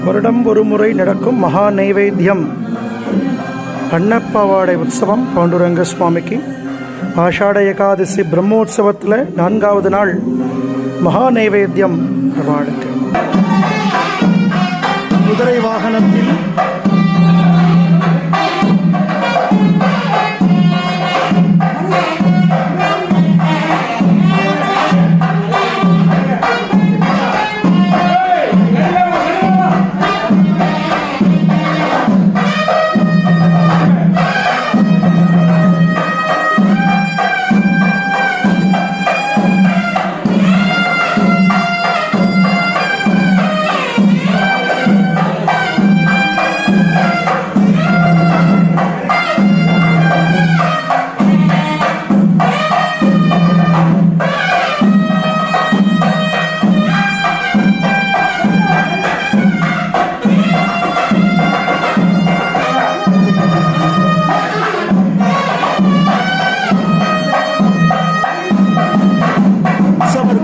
வருடம் ஒரு முறை நடக்கும் மகா நைவேத்தியம் அன்னப்பவாடை உற்சவம் பாண்டுரங்க சுவாமிக்கு ஆஷாட ஏகாதசி பிரம்மோற்சவத்தில் 4வது நாள் மகா நைவேத்தியம் பிரபாடுக்கு குதிரை வாகனத்தில்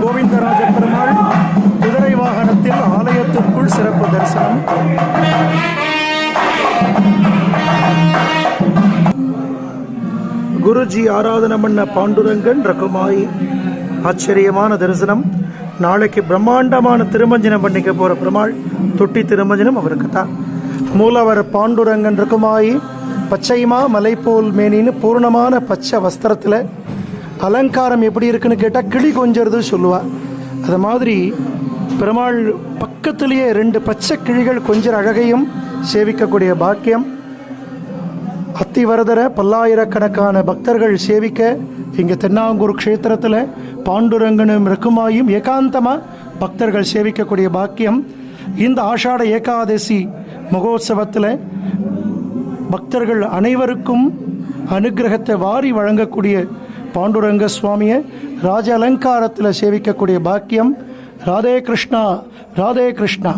கோவிந்தராஜ பெருமாள் குதிரை வாகனத்தில் ஆலயத்திற்குள் சிறப்பு தரிசனம். குருஜி ஆராதனை பண்ண பாண்டுரங்கன் ரகுமாயி ஆச்சரியமான தரிசனம். நாளைக்கு பிரம்மாண்டமான திருமஞ்சனம் பண்ணிக்க போற பெருமாள் தொட்டி திருமஞ்சனம் அவருக்கு தான். மூலவர் பாண்டுரங்கன் ரகுமாயி பச்சைமா மலை போல் மேனின்னு பூர்ணமான பச்சை வஸ்திரத்தில் அலங்காரம் எப்படி இருக்குன்னு கேட்டால் கிளி கொஞ்சறது சொல்லுவாள். அது மாதிரி பெருமாள் பக்கத்திலேயே 2 பச்சை கிளிகள் கொஞ்சம் அழகையும் சேவிக்கக்கூடிய பாக்கியம். அத்திவரதரை பல்லாயிரக்கணக்கான பக்தர்கள் சேவிக்க இங்கே தென்னாங்கூர் க்ஷேத்திரத்தில் பாண்டுரங்கனும் ரகுமாயும் ஏகாந்தமாக பக்தர்கள் சேவிக்கக்கூடிய பாக்கியம். இந்த ஆஷாட ஏகாதசி மகோத்சவத்தில் பக்தர்கள் அனைவருக்கும் அனுகிரகத்தை வாரி வழங்கக்கூடிய பாண்டுரங்க சுவாமியை ராஜ அலங்காரத்தில் சேவிக்கக்கூடிய பாக்கியம். ராதே கிருஷ்ணா, ராதே கிருஷ்ணா.